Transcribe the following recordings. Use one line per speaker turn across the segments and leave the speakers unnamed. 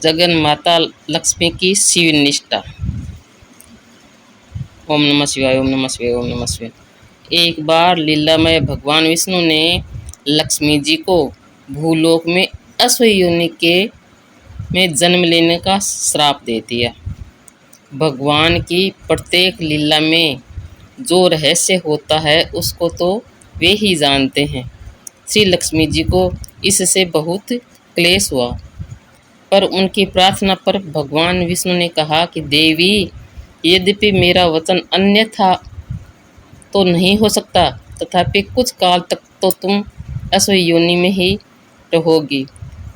जगन माता लक्ष्मी की शिव निष्ठा। ओम नमः शिवाय, ओम नमः शिवाय, ओम नमः शिवाय। एक बार लीलामय भगवान विष्णु ने लक्ष्मी जी को भूलोक में अश्व योनि के में जन्म लेने का श्राप दे दिया। भगवान की प्रत्येक लीला में जो रहस्य होता है उसको तो वे ही जानते हैं। श्री लक्ष्मी जी को इससे बहुत क्लेश हुआ, पर उनकी प्रार्थना पर भगवान विष्णु ने कहा कि देवी, यद्यपि मेरा वचन अन्यथा तो नहीं हो सकता, तथापि कुछ काल तक तो तुम अश्व योनि में ही रहोगी।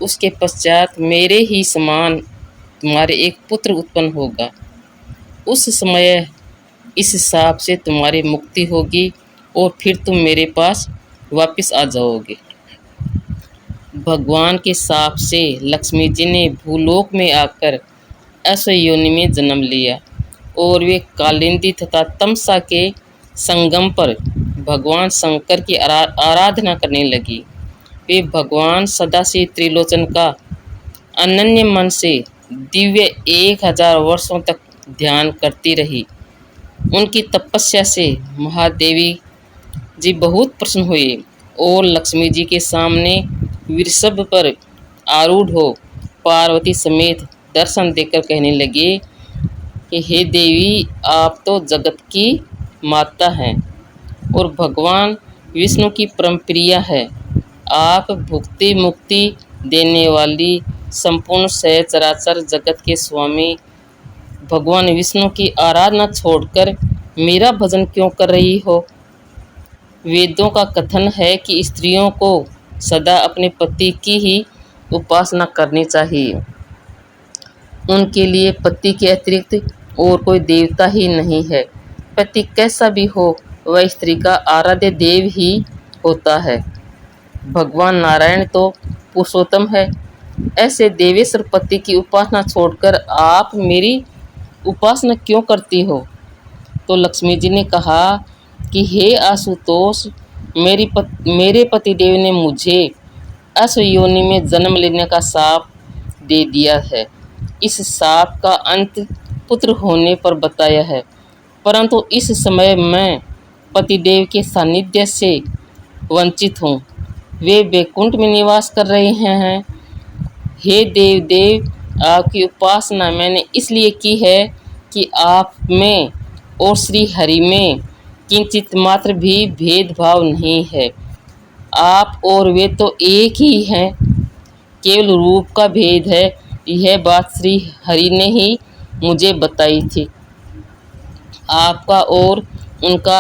उसके पश्चात मेरे ही समान तुम्हारे एक पुत्र उत्पन्न होगा। उस समय इस शाप से तुम्हारी मुक्ति होगी और फिर तुम मेरे पास वापस आ जाओगे। भगवान के शाप से लक्ष्मी जी ने भूलोक में आकर अश्व योनि में जन्म लिया और वे कालिंदी तथा तमसा के संगम पर भगवान शंकर की आराधना करने लगी। वे भगवान सदाशिव त्रिलोचन का अनन्य मन से दिव्य 1000 वर्षों तक ध्यान करती रही। उनकी तपस्या से महादेवी जी बहुत प्रसन्न हुए और लक्ष्मी जी के सामने वृषभ पर आरूढ़ हो पार्वती समेत दर्शन देकर कहने लगे कि हे देवी, आप तो जगत की माता हैं और भगवान विष्णु की परम प्रिया है। आप भुक्ति मुक्ति देने वाली संपूर्ण सहचराचर जगत के स्वामी भगवान विष्णु की आराधना छोड़कर मेरा भजन क्यों कर रही हो? वेदों का कथन है कि स्त्रियों को सदा अपने पति की ही उपासना करनी चाहिए। उनके लिए पति के अतिरिक्त और कोई देवता ही नहीं है। पति कैसा भी हो, वह स्त्री का आराध्य देव ही होता है। भगवान नारायण तो पुरुषोत्तम है। ऐसे देवेश्वर पति की उपासना छोड़कर आप मेरी उपासना क्यों करती हो? तो लक्ष्मी जी ने कहा कि हे आशुतोष, मेरे पतिदेव ने मुझे अश्व योनि में जन्म लेने का शाप दे दिया है। इस शाप का अंत पुत्र होने पर बताया है, परंतु इस समय मैं पतिदेव के सानिध्य से वंचित हूँ। वे वैकुंठ में निवास कर रहे हैं। हे देव देव, आपकी उपासना मैंने इसलिए की है कि आप में और श्री हरि में किंचित मात्र भी भेदभाव नहीं है। आप और वे तो एक ही हैं, केवल रूप का भेद है। यह बात श्री हरि ने ही मुझे बताई थी। आपका और उनका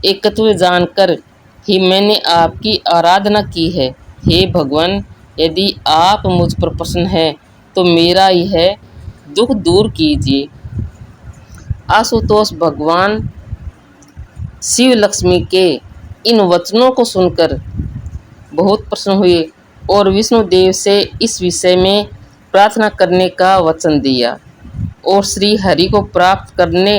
एकत्व जानकर ही मैंने आपकी आराधना की है। हे भगवान, यदि आप मुझ पर प्रसन्न हैं तो मेरा यह दुख दूर कीजिए। आशुतोष भगवान शिव लक्ष्मी के इन वचनों को सुनकर बहुत प्रसन्न हुए और विष्णुदेव से इस विषय में प्रार्थना करने का वचन दिया और श्री हरि को प्राप्त करने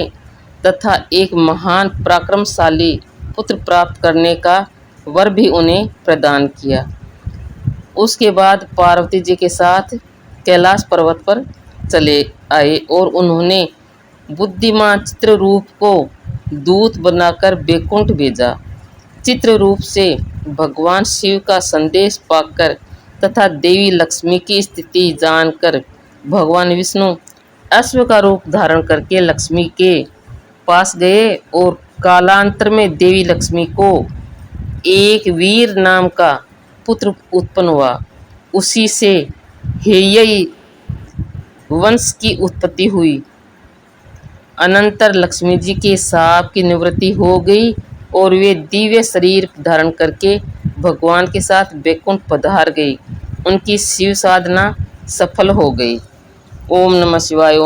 तथा एक महान पराक्रमशाली पुत्र प्राप्त करने का वर भी उन्हें प्रदान किया। उसके बाद पार्वती जी के साथ कैलाश पर्वत पर चले आए और उन्होंने बुद्धिमान चित्ररूप को दूत बनाकर वैकुंठ भेजा। चित्ररूप से भगवान शिव का संदेश पाकर तथा देवी लक्ष्मी की स्थिति जानकर भगवान विष्णु अश्व का रूप धारण करके लक्ष्मी के पास गए और कालांतर में देवी लक्ष्मी को एक वीर नाम का पुत्र उत्पन्न हुआ। उसी से हेयई वंश की उत्पत्ति हुई। अनंतर लक्ष्मी जी के शाप की निवृत्ति हो गई और वे दिव्य शरीर धारण करके भगवान के साथ वैकुंठ पधार गई। उनकी शिव साधना सफल हो गई। ओम नमः शिवाय।